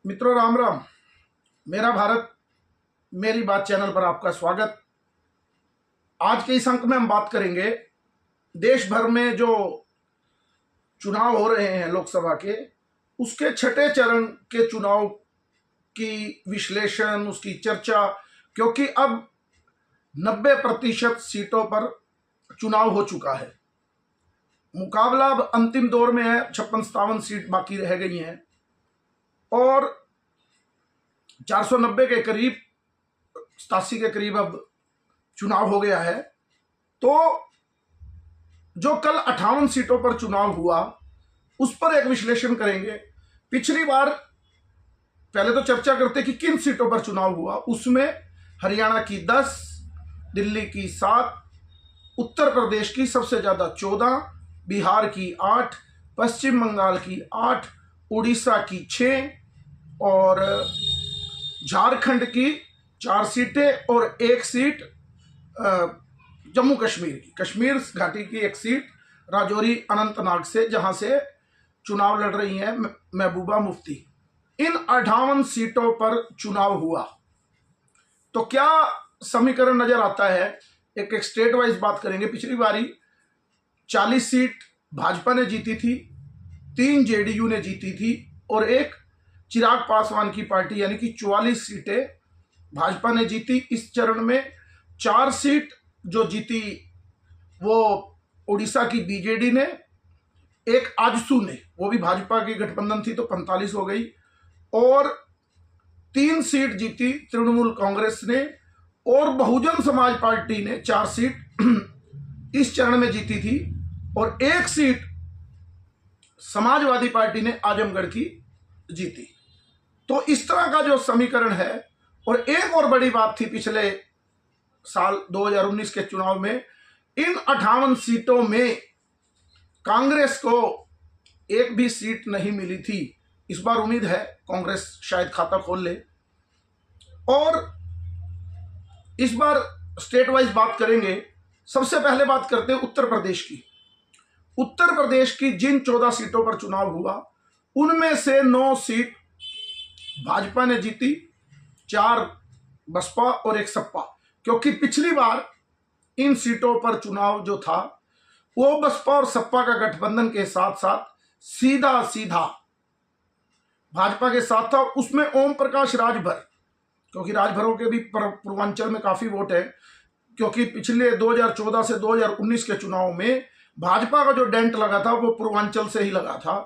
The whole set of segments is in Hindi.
मित्रों, राम राम। मेरा भारत मेरी बात चैनल पर आपका स्वागत। आज के इस अंक में हम बात करेंगे देश भर में जो चुनाव हो रहे हैं लोकसभा के, उसके छठे चरण के चुनाव की विश्लेषण, उसकी चर्चा, क्योंकि अब 90% सीटों पर चुनाव हो चुका है। मुकाबला अब अंतिम दौर में है, 56-57 सीट बाकी रह गई हैं और 490 के करीब, 87 के करीब अब चुनाव हो गया है। तो जो कल 58 सीटों पर चुनाव हुआ, उस पर एक विश्लेषण करेंगे। पिछली बार पहले तो चर्चा करते कि किन सीटों पर चुनाव हुआ। उसमें हरियाणा की 10, दिल्ली की 7, उत्तर प्रदेश की सबसे ज्यादा 14, बिहार की 8, पश्चिम बंगाल की 8, उड़ीसा की 6 और झारखंड की 4 सीटें और 1 सीट जम्मू कश्मीर की, कश्मीर घाटी की 1 सीट राजौरी अनंतनाग से, जहां से चुनाव लड़ रही हैं महबूबा मुफ्ती। इन 58 सीटों पर चुनाव हुआ तो क्या समीकरण नजर आता है। एक स्टेट वाइज बात करेंगे। पिछली बारी 40 सीट भाजपा ने जीती थी, 3 जेडीयू ने जीती थी और 1 चिराग पासवान की पार्टी, यानी कि 44 सीटें भाजपा ने जीती। इस चरण में 4 सीट जो जीती वो उड़ीसा की बीजेडी ने, 1 आजसू ने, वो भी भाजपा की गठबंधन थी तो 45 हो गई, और 3 सीट जीती तृणमूल कांग्रेस ने, और बहुजन समाज पार्टी ने 4 सीट इस चरण में जीती थी और 1 सीट समाजवादी पार्टी ने आजमगढ़ की जीती। तो इस तरह का जो समीकरण है। और एक और बड़ी बात थी पिछले साल 2019 के चुनाव में, इन 58 सीटों में कांग्रेस को 1 भी सीट नहीं मिली थी। इस बार उम्मीद है कांग्रेस शायद खाता खोल ले। और इस बार स्टेट वाइज बात करेंगे। सबसे पहले बात करते हैं उत्तर प्रदेश की। उत्तर प्रदेश की जिन 14 सीटों पर चुनाव हुआ, उनमें से 9 सीट भाजपा ने जीती, 4 बसपा और 1 सपा। क्योंकि पिछली बार इन सीटों पर चुनाव जो था वो बसपा और सपा का गठबंधन के साथ साथ सीधा सीधा भाजपा के साथ था। उसमें ओम प्रकाश राजभर, क्योंकि राजभरों के भी पूर्वांचल में काफी वोट है, क्योंकि पिछले 2014 से 2019 के चुनाव में भाजपा का जो डेंट लगा था वो पूर्वांचल से ही लगा था,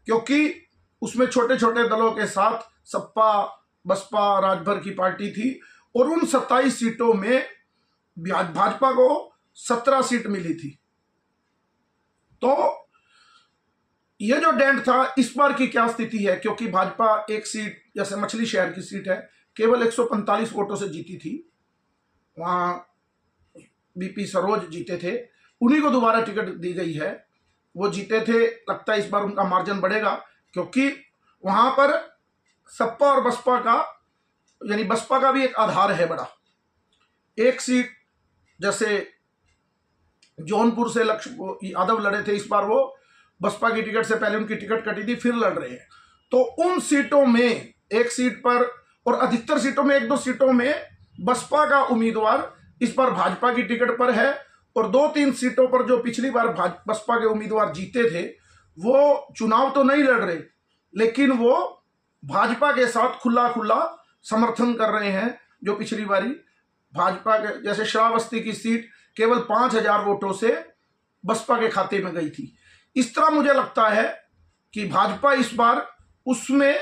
क्योंकि उसमें छोटे छोटे दलों के साथ सपा, बसपा, राजभर की पार्टी थी और उन 27 सीटों में भाजपा को 17 सीट मिली थी। तो ये जो डेंट था, इस बार की क्या स्थिति है, क्योंकि भाजपा 1 सीट, जैसे मछली शहर की सीट है, केवल 145 वोटों से जीती थी। वहां बीपी सरोज जीते थे, उन्हीं को दोबारा टिकट दी गई है। वो जीते थे, लगता है इस बार उनका मार्जिन बढ़ेगा, क्योंकि वहां पर सपा और बसपा का, यानी बसपा का भी एक आधार है बड़ा। 1 सीट जैसे जौनपुर से लक्ष्य यादव लड़े थे, इस बार वो बसपा की टिकट से पहले उनकी टिकट कटी थी, फिर लड़ रहे हैं। तो उन सीटों में 1 सीट पर, और अधिकतर सीटों में, 1-2 सीटों में बसपा का उम्मीदवार इस बार भाजपा की टिकट पर है, और 2-3 सीटों पर जो पिछली बार बसपा के उम्मीदवार जीते थे वो चुनाव तो नहीं लड़ रहे, लेकिन वो भाजपा के साथ खुला खुला समर्थन कर रहे हैं। जो पिछली बारी भाजपा के, जैसे श्रावस्ती की सीट केवल 5000 वोटों से बसपा के खाते में गई थी। इस तरह मुझे लगता है कि भाजपा इस बार उसमें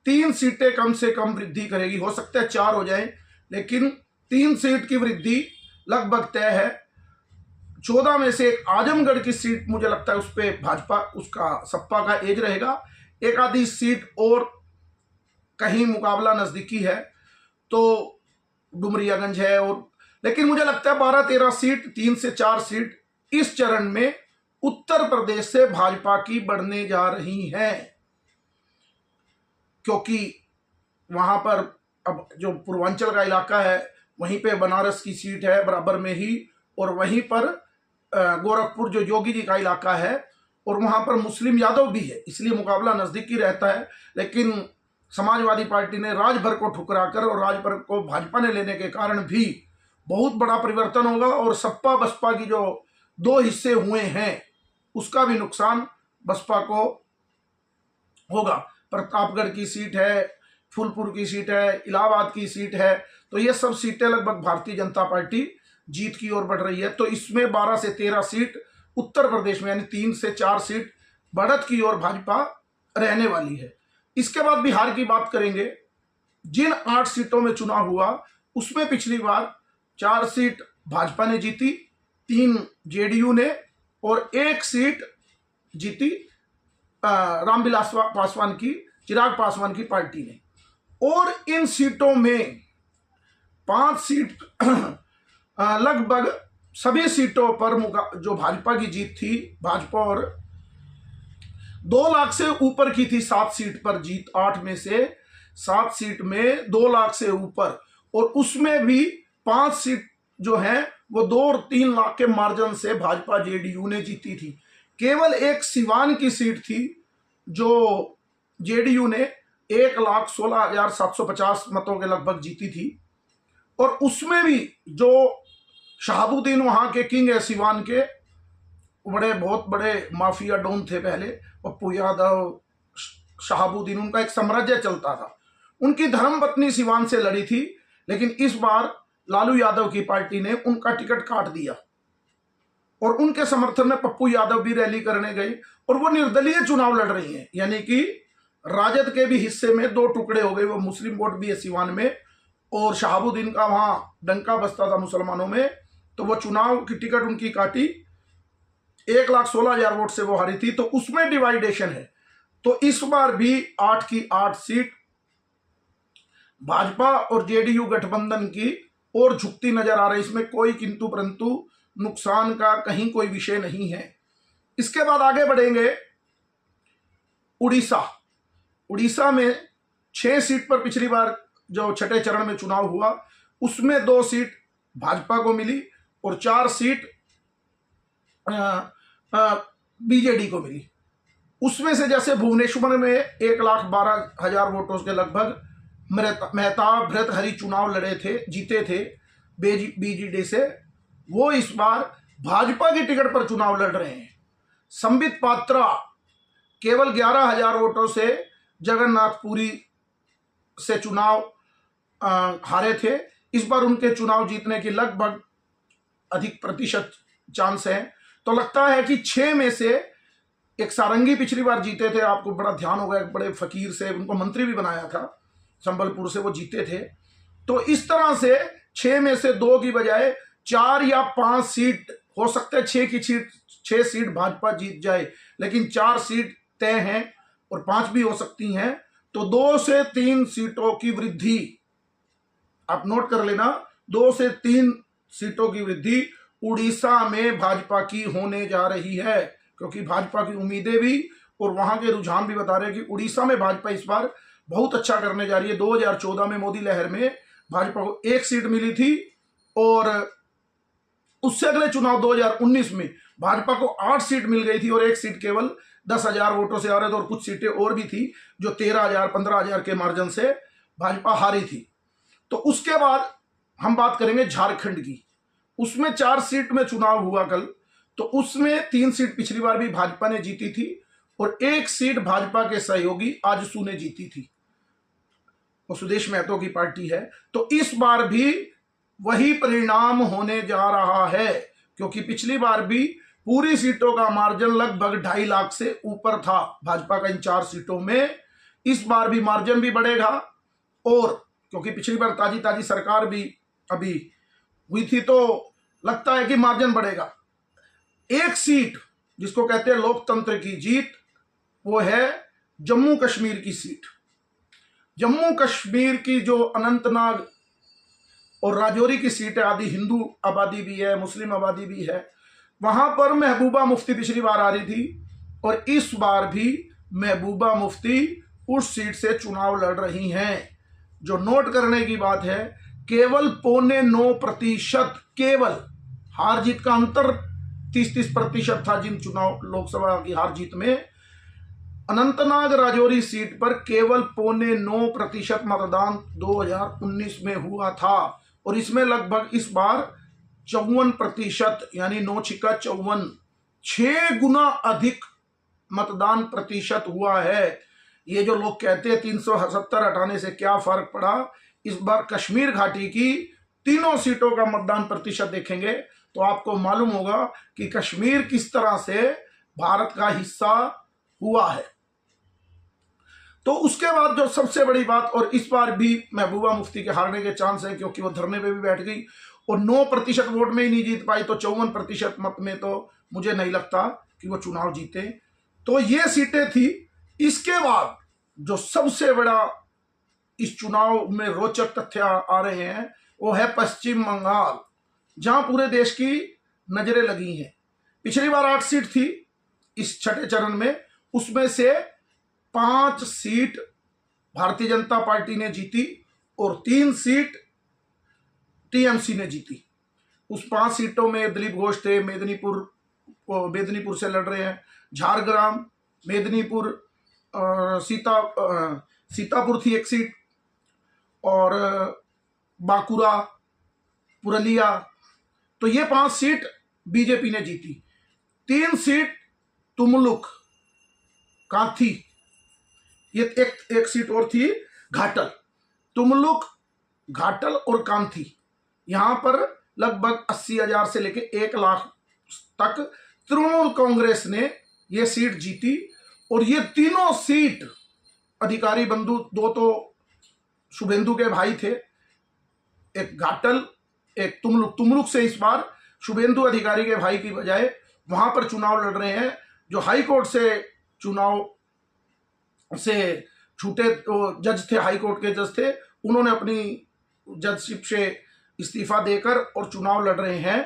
3 सीटें कम से कम वृद्धि करेगी। हो सकता है 4 हो जाए, लेकिन 3 सीट की वृद्धि लगभग तय है। 14 में से 1 आजमगढ़ की सीट, मुझे लगता है उस पर भाजपा, उसका सपा का एज रहेगा। 1 आधी सीट और कहीं मुकाबला नजदीकी है तो डुमरियागंज है, और लेकिन मुझे लगता है 12-13 सीट, 3 से 4 सीट इस चरण में उत्तर प्रदेश से भाजपा की बढ़ने जा रही हैं, क्योंकि वहां पर अब जो पूर्वांचल का इलाका है, वहीं पे बनारस की सीट है बराबर में ही, और वहीं पर गोरखपुर जो योगी जी का इलाका है, और वहां पर मुस्लिम यादव भी है, इसलिए मुकाबला नजदीकी रहता है। लेकिन समाजवादी पार्टी ने राजभर को ठुकराकर और राजभर को भाजपा ने लेने के कारण भी बहुत बड़ा परिवर्तन होगा और सपा बसपा की जो दो हिस्से हुए हैं उसका भी नुकसान बसपा को होगा। प्रतापगढ़ की सीट है, फूलपुर की सीट है, इलाहाबाद की सीट है, तो ये सब सीटें लगभग भारतीय जनता पार्टी जीत की ओर बढ़ रही है। तो इसमें 12 से 13 सीट उत्तर प्रदेश में यानी 3 से 4 सीट बढ़त की ओर भाजपा रहने वाली है। इसके बाद बिहार की बात करेंगे। जिन 8 सीटों में चुनाव हुआ उसमें पिछली बार 4 सीट भाजपा ने जीती, 3 जेडीयू ने और 1 सीट जीती रामविलास पासवान की, चिराग पासवान की पार्टी ने। और इन सीटों में 5 सीट लगभग सभी सीटों पर जो भाजपा की जीत थी, भाजपा और 2 लाख से ऊपर की थी 7 सीट पर जीत, 8 में से 7 सीट में 2 लाख से ऊपर, और उसमें भी 5 सीट जो है वो 2 और 3 लाख के मार्जिन से भाजपा जेडीयू ने जीती थी। केवल एक सिवान की सीट थी जो जेडीयू ने 1,16,750 मतों के लगभग जीती थी, और उसमें भी जो शहाबुद्दीन वहां के किंग है सिवान के, बहुत बड़े माफिया डॉन थे पहले, पप्पू यादव, शहाबुद्दीन, उनका एक साम्राज्य चलता था। उनकी धर्मपत्नी सिवान से लड़ी थी, लेकिन इस बार लालू यादव की पार्टी ने उनका टिकट काट दिया और उनके समर्थन में पप्पू यादव भी रैली करने गई और वो निर्दलीय चुनाव लड़ रही हैं। यानी कि राजद के भी हिस्से में 2 टुकड़े हो गए, वो मुस्लिम वोट भी है सिवान में और शहाबुद्दीन का वहां डंका बसता था मुसलमानों में, तो वो चुनाव की टिकट उनकी काटी, 1,16,000 वोट से वो हारी थी, तो उसमें डिवाइडेशन है। तो इस बार भी 8 की 8 सीट भाजपा और जेडीयू गठबंधन की ओर झुकती नजर आ रही। इसमें कोई किंतु परंतु नुकसान का कहीं कोई विषय नहीं है। इसके बाद आगे बढ़ेंगे। उड़ीसा में 6 सीट पर पिछली बार जो छठे चरण में चुनाव हुआ उसमें 2 सीट भाजपा को मिली और 4 सीट बीजेडी को मिली। उसमें से जैसे भुवनेश्वर में 1,12,000 वोटों के लगभग मेहताब भृतहरि चुनाव लड़े थे, जीते थे बीजेडी से, वो इस बार भाजपा की टिकट पर चुनाव लड़ रहे हैं। संबित पात्रा केवल 11,000 वोटों से जगन्नाथपुरी से चुनाव हारे थे। इस बार उनके चुनाव जीतने की लगभग अधिक प्रतिशत चांस है। तो लगता है कि 6 में से एक सारंगी पिछली बार जीते थे, आपको बड़ा ध्यान होगा, एक बड़े फकीर से, उनको मंत्री भी बनाया था, संबलपुर से वो जीते थे। तो इस तरह से 6 में से 2 की बजाय 4 या 5 सीट हो सकते हैं, 6 सीट भाजपा जीत जाए, लेकिन 4 सीट तय हैं और 5 भी हो सकती हैं। तो 2 से 3 सीटों की वृद्धि आप नोट कर लेना, 2 से 3 सीटों की वृद्धि उड़ीसा में भाजपा की होने जा रही है, क्योंकि भाजपा की उम्मीदें भी और वहां के रुझान भी बता रहे हैं कि उड़ीसा में भाजपा इस बार बहुत अच्छा करने जा रही है। 2014 में मोदी लहर में भाजपा को 1 सीट मिली थी और उससे अगले चुनाव 2019 में भाजपा को 8 सीट मिल गई थी और 1 सीट केवल 10,000 वोटों से आ रहे थे और कुछ सीटें और भी थी जो 13,000 15,000 के मार्जिन से भाजपा हारी थी। तो उसके बाद हम बात करेंगे झारखंड की। उसमें 4 सीट में चुनाव हुआ कल, तो उसमें 3 सीट पिछली बार भी भाजपा ने जीती थी और 1 सीट भाजपा के सहयोगी आजसू ने जीती थी, वो सुदेश महतो की पार्टी है। तो इस बार भी वही परिणाम होने जा रहा है, क्योंकि पिछली बार भी पूरी सीटों का मार्जिन लगभग 2.5 लाख से ऊपर था भाजपा का इन 4 सीटों में। इस बार भी मार्जिन भी बढ़ेगा और क्योंकि पिछली बार ताजी ताजी सरकार भी अभी हुई थी, तो लगता है कि मार्जिन बढ़ेगा। 1 सीट जिसको कहते हैं लोकतंत्र की जीत, वो है जम्मू कश्मीर की सीट। जम्मू कश्मीर की जो अनंतनाग और राजौरी की सीट है, आदि हिंदू आबादी भी है, मुस्लिम आबादी भी है, वहां पर महबूबा मुफ्ती पिछली बार आ रही थी और इस बार भी महबूबा मुफ्ती उस सीट से चुनाव लड़ रही हैं। जो नोट करने की बात है, केवल 9.25% केवल हार जीत का अंतर 30-30% था जिन चुनाव लोकसभा की हार जीत में। अनंतनाग राजौरी सीट पर केवल 9.25% मतदान 2019 में हुआ था और इसमें लगभग इस बार 54% यानी 9 छिक्का 54, 6 गुना अधिक मतदान प्रतिशत हुआ है। ये जो लोग कहते हैं 370 हटाने से क्या फर्क पड़ा, इस बार कश्मीर घाटी की तीनों सीटों का मतदान प्रतिशत देखेंगे तो आपको मालूम होगा कि कश्मीर किस तरह से भारत का हिस्सा हुआ है। तो उसके बाद जो सबसे बड़ी बात, और इस बार भी महबूबा मुफ्ती के हारने के चांस है क्योंकि वो धरने पे भी बैठ गई और 9% वोट में ही नहीं जीत पाई, तो 54% मत में तो मुझे नहीं लगता कि वो चुनाव जीते। तो ये सीटें थी। इसके बाद जो सबसे बड़ा इस चुनाव में रोचक तथ्य आ रहे हैं वो है पश्चिम बंगाल, जहां पूरे देश की नजरें लगी हैं। पिछली बार 8 सीट थी इस छठे चरण में, उसमें से 5 सीट भारतीय जनता पार्टी ने जीती और 3 सीट टीएमसी ने जीती। उस 5 सीटों में दिलीप घोष थे, मेदिनीपुर से लड़ रहे हैं, झारग्राम, मेदिनीपुर, सीतापुर थी 1 सीट और बांकुरा, पुरलिया। तो ये 5 सीट बीजेपी ने जीती। 3 सीट तुमलुक, कांथी, ये एक सीट और थी घाटल। तुमलुक, घाटल और कांथी, यहां पर लगभग 80,000 से लेकर 1 लाख तक तृणमूल कांग्रेस ने ये सीट जीती। और ये तीनों सीट अधिकारी बंधु, 2 तो शुभेंदु के भाई थे, एक घाटल एक तुमलुक से इस बार शुभेंदु अधिकारी के भाई की बजाय वहां पर चुनाव लड़ रहे हैं। जो हाई कोर्ट से चुनाव से छूटे तो जज थे, हाई कोर्ट के जज थे, उन्होंने अपनी जजशिप से इस्तीफा देकर और चुनाव लड़ रहे हैं।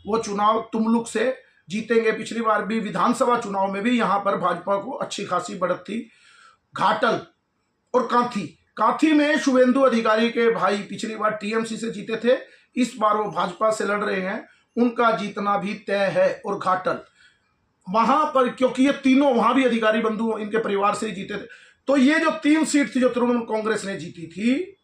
वो चुनाव तुमलुक से जीतेंगे। पिछली बार भी विधानसभा चुनाव में भी यहां पर भाजपा को अच्छी खासी बढ़त थी। घाटल और कांथी में शुभेंदु अधिकारी के भाई पिछली बार टीएमसी से जीते थे, इस बार वो भाजपा से लड़ रहे हैं, उनका जीतना भी तय है। और घाटल वहां पर, क्योंकि ये तीनों वहां भी अधिकारी बंधु इनके परिवार से ही जीते थे, तो ये जो 3 सीट थी जो तृणमूल कांग्रेस ने जीती थी,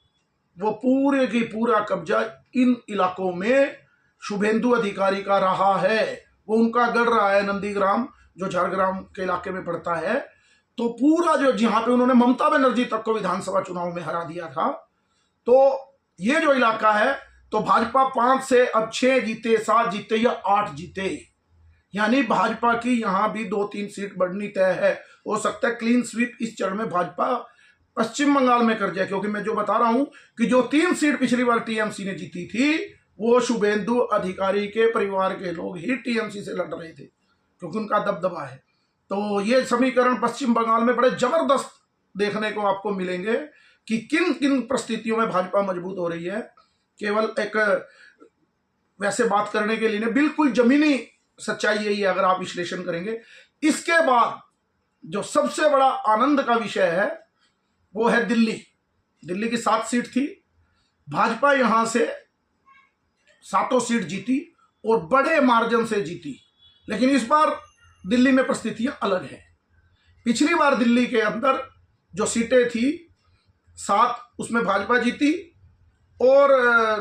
वो पूरे की पूरा कब्जा इन इलाकों में शुभेंदु अधिकारी का रहा है। वो उनका गढ़ रहा है नंदीग्राम, जो झारग्राम के इलाके में पड़ता है। तो पूरा जो जहां पे उन्होंने ममता बनर्जी तक को विधानसभा चुनाव में हरा दिया था, तो ये जो इलाका है, तो भाजपा 5 से अब 6 जीते, 7 जीते या 8 जीते, यानी भाजपा की यहां भी 2-3 सीट बढ़नी तय है। हो सकता है क्लीन स्वीप इस चरण में भाजपा पश्चिम बंगाल में कर जाए, क्योंकि मैं जो बता रहा हूं कि जो 3 सीट पिछली बार टीएमसी ने जीती थी, वो शुभेंदु अधिकारी के परिवार के लोग ही टीएमसी से लड़ रहे थे, क्योंकि उनका दबदबा है। तो ये समीकरण पश्चिम बंगाल में बड़े जबरदस्त देखने को आपको मिलेंगे कि किन किन परिस्थितियों में भाजपा मजबूत हो रही है। केवल एक वैसे बात करने के लिए नहीं, बिल्कुल जमीनी सच्चाई यही है अगर आप विश्लेषण करेंगे। इसके बाद जो सबसे बड़ा आनंद का विषय है वो है दिल्ली की 7 सीट थी, भाजपा यहां से 7 सीट जीती और बड़े मार्जिन से जीती। लेकिन इस बार दिल्ली में परिस्थितियां अलग हैं। पिछली बार दिल्ली के अंदर जो सीटें थी 7, उसमें भाजपा जीती और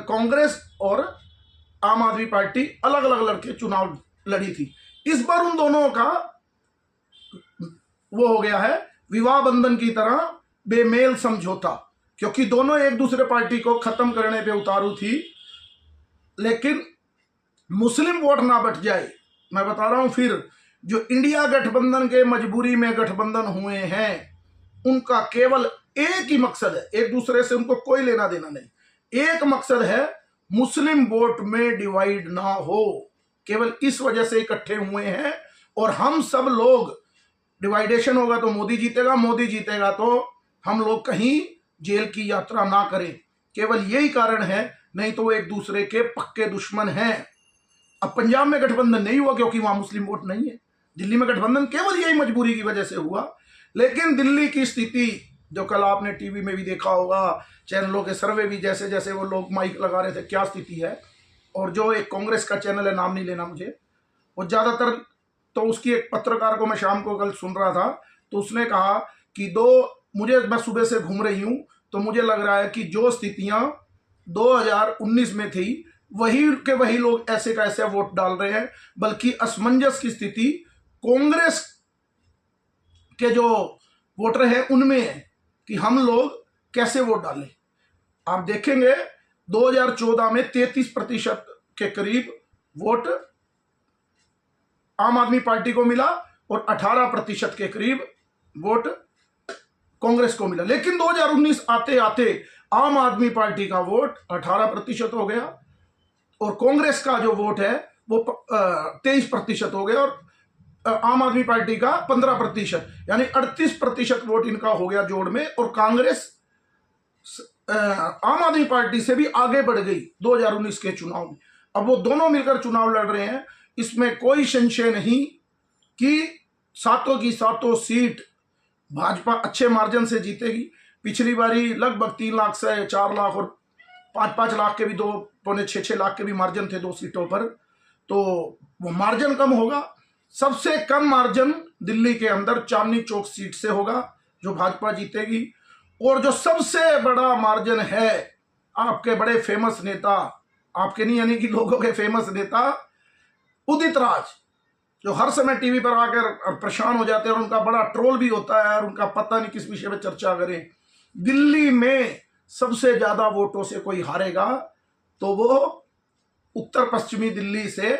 कांग्रेस और आम आदमी पार्टी अलग अलग लड़के चुनाव लड़ी थी। इस बार उन दोनों का वो हो गया है विवाह बंधन की तरह बेमेल समझौता, क्योंकि दोनों एक दूसरे पार्टी को खत्म करने पे उतारू थी। लेकिन मुस्लिम वोट ना बट जाए, मैं बता रहा हूं फिर, जो इंडिया गठबंधन के मजबूरी में गठबंधन हुए हैं, उनका केवल एक ही मकसद है, एक दूसरे से उनको कोई लेना देना नहीं, एक मकसद है मुस्लिम वोट में डिवाइड ना हो। केवल इस वजह से इकट्ठे हुए हैं। और हम सब लोग, डिवाइडेशन होगा तो मोदी जीतेगा, मोदी जीतेगा तो हम लोग कहीं जेल की यात्रा ना करें, केवल यही कारण है, नहीं तो वो एक दूसरे के पक्के दुश्मन हैं। अब पंजाब में गठबंधन नहीं हुआ क्योंकि वहां मुस्लिम वोट नहीं है, दिल्ली में गठबंधन केवल यही मजबूरी की वजह से हुआ। लेकिन दिल्ली की स्थिति जो कल आपने टीवी में भी देखा होगा, चैनलों के सर्वे भी, जैसे जैसे वो लोग माइक लगा रहे थे, क्या स्थिति है। और जो एक कांग्रेस का चैनल है, नाम नहीं लेना मुझे, वो ज्यादातर, तो उसकी एक पत्रकार को मैं शाम को कल सुन रहा था, तो उसने कहा कि मैं सुबह से घूम रही हूं, तो मुझे लग रहा है कि जो स्थितियां 2019 में थी वही लोग ऐसे का ऐसे वोट डाल रहे हैं, बल्कि असमंजस की स्थिति कांग्रेस के जो वोटर हैं उनमें है कि हम लोग कैसे वोट डालें। आप देखेंगे 2014 में 33% के करीब वोट आम आदमी पार्टी को मिला और 18% के करीब वोट कांग्रेस को मिला, लेकिन 2019 आते आते आम आदमी पार्टी का वोट 18% हो गया और कांग्रेस का जो वोट है वो 23% हो गया और आम आदमी पार्टी का 15%, यानी 38% वोट इनका हो गया जोड़ में। और कांग्रेस आम आदमी पार्टी से भी आगे बढ़ गई 2019 के चुनाव में। अब वो दोनों मिलकर चुनाव लड़ रहे हैं, इसमें कोई संशय नहीं कि सातों की सातों सीट भाजपा अच्छे मार्जिन से जीतेगी। पिछली बारी लगभग 3 लाख से 4 लाख और 5-5 लाख के भी 2.5-6 लाख के भी मार्जिन थे 2 सीटों पर, तो वो मार्जिन कम होगा। सबसे कम मार्जिन दिल्ली के अंदर चांदनी चौक सीट से होगा जो भाजपा जीतेगी। और जो सबसे बड़ा मार्जिन है, आपके बड़े फेमस नेता, आपके नहीं यानी कि लोगों के फेमस नेता उदित राज, जो हर समय टीवी पर आकर परेशान हो जाते हैं और उनका बड़ा ट्रोल भी होता है और उनका पता नहीं किस विषय में चर्चा करें। दिल्ली में सबसे ज्यादा वोटों से कोई हारेगा तो वो उत्तर पश्चिमी दिल्ली से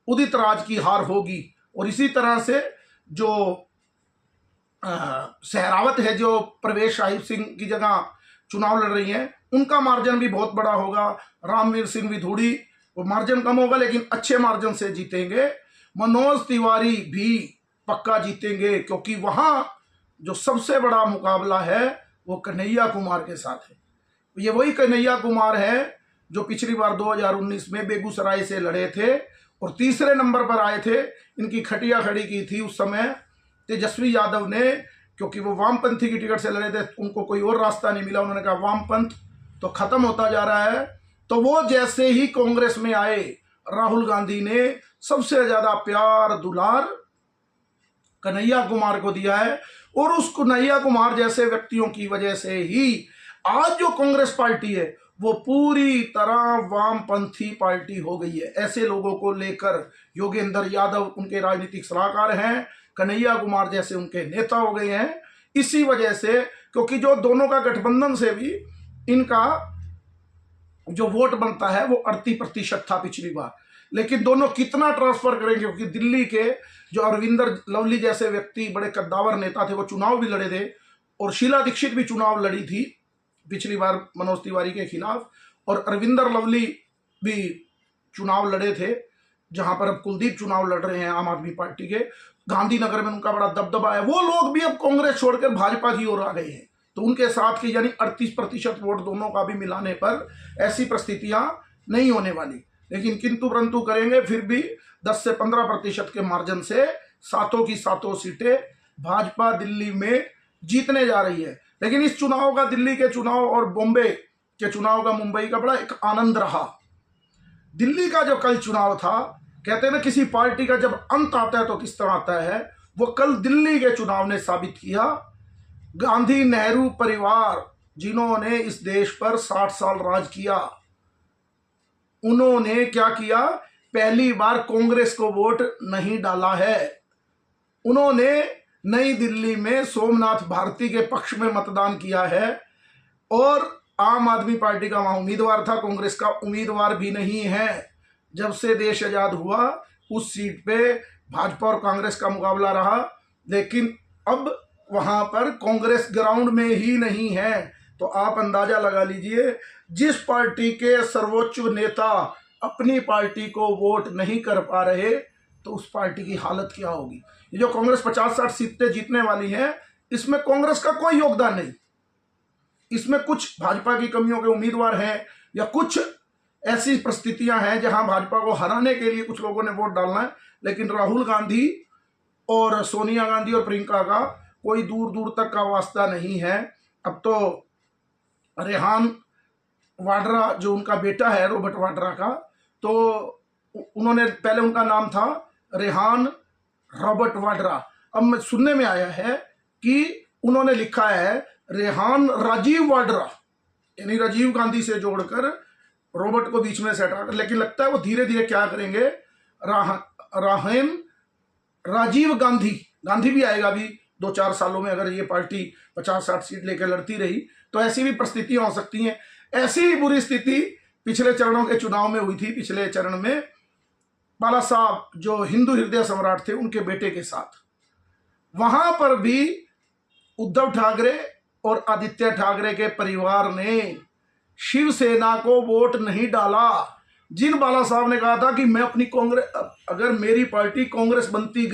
उदित राज की हार होगी। और इसी तरह से जो सहरावत है, जो प्रवेश साहिब सिंह की जगह चुनाव लड़ रही हैं, उनका मार्जिन भी बहुत बड़ा होगा। रामवीर सिंह विधूड़ी, वो मार्जिन कम होगा लेकिन अच्छे मार्जिन से जीतेंगे। मनोज तिवारी भी पक्का जीतेंगे क्योंकि वहां जो सबसे बड़ा मुकाबला है वो कन्हैया कुमार के साथ है। ये वही कन्हैया कुमार है जो पिछली बार 2019 में बेगूसराय से लड़े थे और तीसरे नंबर पर आए थे। इनकी खटिया खड़ी की थी उस समय तेजस्वी यादव ने, क्योंकि वो वामपंथी की टिकट से लड़े थे, उनको कोई और रास्ता नहीं मिला। उन्होंने कहा वामपंथ तो खत्म होता जा रहा है। तो वो जैसे ही कांग्रेस में आए, राहुल गांधी ने सबसे ज्यादा प्यार दुलार कन्हैया कुमार को दिया है और उस कन्हैया कुमार जैसे व्यक्तियों की वजह से ही आज जो कांग्रेस पार्टी है वो पूरी तरह वामपंथी पार्टी हो गई है। ऐसे लोगों को लेकर योगेंद्र यादव उनके राजनीतिक सलाहकार हैं, कन्हैया कुमार जैसे उनके नेता हो गए हैं। इसी वजह से, क्योंकि जो दोनों का गठबंधन से भी इनका जो वोट बनता है वो 38% था पिछली बार, लेकिन दोनों कितना ट्रांसफर करेंगे, क्योंकि दिल्ली के जो अरविंदर लवली जैसे व्यक्ति बड़े कद्दावर नेता थे वो चुनाव भी लड़े थे और शीला दीक्षित भी चुनाव लड़ी थी पिछली बार मनोज तिवारी के खिलाफ, और अरविंदर लवली भी चुनाव लड़े थे, जहां पर अब कुलदीप चुनाव लड़ रहे हैं आम आदमी पार्टी के। गांधीनगर में उनका बड़ा दबदबा है। वो लोग भी अब कांग्रेस छोड़कर भाजपा की ओर आ गए हैं, तो उनके साथ की यानी 38% वोट दोनों का भी मिलाने पर ऐसी परिस्थितियां नहीं होने वाली। लेकिन किंतु परंतु करेंगे, फिर भी 10 से 15% के मार्जिन से सातों की सातों सीटें भाजपा दिल्ली में जीतने जा रही है। लेकिन इस चुनाव का, दिल्ली के चुनाव और बॉम्बे के चुनाव का मुंबई का बड़ा एक आनंद रहा। दिल्ली का जो कल चुनाव था, कहते हैं ना किसी पार्टी का जब अंत आता है तो किस तरह आता है, वो कल दिल्ली के चुनाव ने साबित किया। गांधी नेहरू परिवार जिन्होंने इस देश पर 60 साल राज किया, उन्होंने क्या किया, पहली बार कांग्रेस को वोट नहीं डाला है। उन्होंने नई दिल्ली में सोमनाथ भारती के पक्ष में मतदान किया है और आम आदमी पार्टी का वहां उम्मीदवार था, कांग्रेस का उम्मीदवार भी नहीं है। जब से देश आजाद हुआ उस सीट पे भाजपा और कांग्रेस का मुकाबला रहा, लेकिन अब वहां पर कांग्रेस ग्राउंड में ही नहीं है। तो आप अंदाजा लगा लीजिए, जिस पार्टी के सर्वोच्च नेता अपनी पार्टी को वोट नहीं कर पा रहे तो उस पार्टी की हालत क्या होगी। ये जो कांग्रेस 50-60 सीटें जीतने वाली है, इसमें कांग्रेस का कोई योगदान नहीं। इसमें कुछ भाजपा की कमियों के उम्मीदवार हैं या कुछ ऐसी परिस्थितियां हैं जहां भाजपा को हराने के लिए कुछ लोगों ने वोट डालना है, लेकिन राहुल गांधी और सोनिया गांधी और प्रियंका का कोई दूर दूर तक का वास्ता नहीं है। अब तो रेहान वाड्रा जो उनका बेटा है रॉबर्ट वाड्रा का, तो उन्होंने पहले उनका नाम था रेहान रॉबर्ट वाड्रा, अब सुनने में आया है कि उन्होंने लिखा है रेहान राजीव वाड्रा, यानी राजीव गांधी से जोड़कर रॉबर्ट को बीच में से हटाकर, लेकिन लगता है वो धीरे धीरे क्या करेंगे, राहन राजीव गांधी, गांधी भी आएगा अभी 2-4 सालों में, अगर ये पार्टी 50-60 सीट लेकर लड़ती रही तो ऐसी भी परिस्थितियां हो सकती हैं। ऐसी ही बुरी स्थिति पिछले चरणों के चुनाव में हुई थी। पिछले चरण में बाला साहब जो हिंदू हृदय सम्राट थे उनके बेटे के साथ, वहां पर भी उद्धव ठाकरे और आदित्य ठाकरे के परिवार ने शिवसेना को वोट नहीं डाला। जिन बाला साहब ने कहा था कि मैं अपनी कांग्रेस, अगर मेरी पार्टी कांग्रेस बनती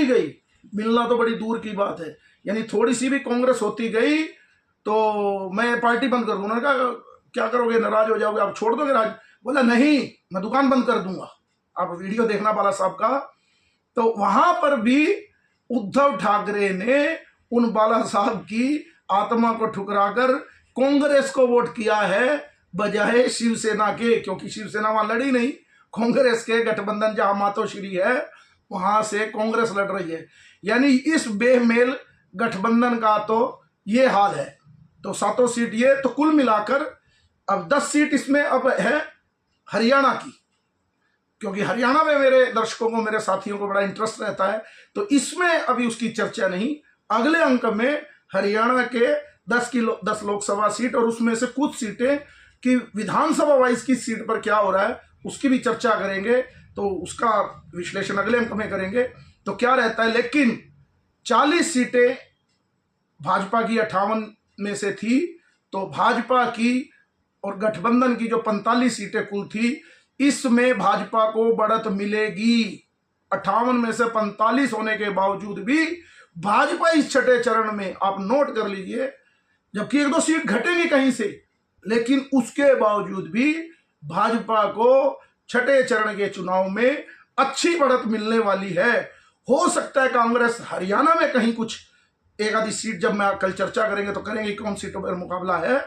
गई, मिलना तो बड़ी दूर की बात है, यानी थोड़ी सी भी कांग्रेस होती गई तो मैं पार्टी बंद कर दूंगा। उन्होंने कहा क्या करोगे, नाराज हो जाओगे, आप छोड़ दोगे राज? बोला नहीं, मैं दुकान बंद कर दूंगा। आप वीडियो देखना बाला साहब का। तो वहां पर भी उद्धव ठाकरे ने उन बाला साहब की आत्मा को ठुकराकर कांग्रेस को वोट किया है बजाय शिवसेना के, क्योंकि शिवसेना वहां लड़ी नहीं, कांग्रेस के गठबंधन जहां मातोश्री है वहां से कांग्रेस लड़ रही है। यानी इस बेमेल गठबंधन का तो ये हाल है। तो 7 सीट ये, तो कुल मिलाकर अब 10 सीट इसमें अब है हरियाणा की, क्योंकि हरियाणा में मेरे दर्शकों को, मेरे साथियों को बड़ा इंटरेस्ट रहता है, तो इसमें अभी उसकी चर्चा नहीं। अगले अंक में हरियाणा के 10 लोकसभा सीट और उसमें से कुछ सीटें कि विधानसभा वाइज की सीट पर क्या हो रहा है उसकी भी चर्चा करेंगे, तो उसका विश्लेषण अगले अंक में करेंगे तो क्या रहता है। लेकिन 40 सीटें भाजपा की 58 में से थी, तो भाजपा की और गठबंधन की जो 45 सीटें कुल थी, इसमें भाजपा को बढ़त मिलेगी। 58 में से 45 होने के बावजूद भी भाजपा इस छठे चरण में, आप नोट कर लीजिए, जबकि 1-2 सीट घटेंगी कहीं से, लेकिन उसके बावजूद भी भाजपा को छठे चरण के चुनाव में अच्छी बढ़त मिलने वाली है। हो सकता है कांग्रेस हरियाणा में कहीं कुछ एक आधी सीट, जब मैं कल चर्चा करेंगे तो करेंगे कौन सीटों पर मुकाबला है,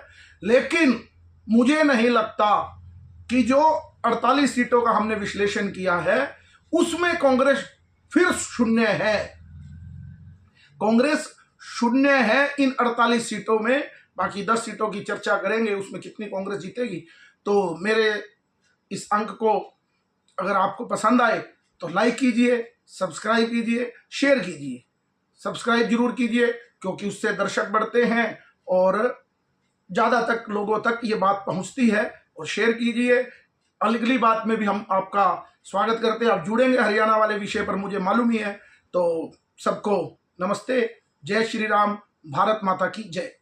लेकिन मुझे नहीं लगता कि जो 48 सीटों का हमने विश्लेषण किया है उसमें कांग्रेस फिर शून्य है। कांग्रेस शून्य है इन 48 सीटों में। बाकी 10 सीटों की चर्चा करेंगे, उसमें कितनी कांग्रेस जीतेगी। तो मेरे इस अंक को अगर आपको पसंद आए तो लाइक कीजिए, सब्सक्राइब कीजिए, शेयर कीजिए। सब्सक्राइब जरूर कीजिए क्योंकि उससे दर्शक बढ़ते हैं और ज़्यादा तक लोगों तक ये बात पहुंचती है। और शेयर कीजिए। अगली बात में भी हम आपका स्वागत करते हैं। आप जुड़ेंगे हरियाणा वाले विषय पर, मुझे मालूम ही है। तो सबको नमस्ते, जय श्री राम, भारत माता की जय।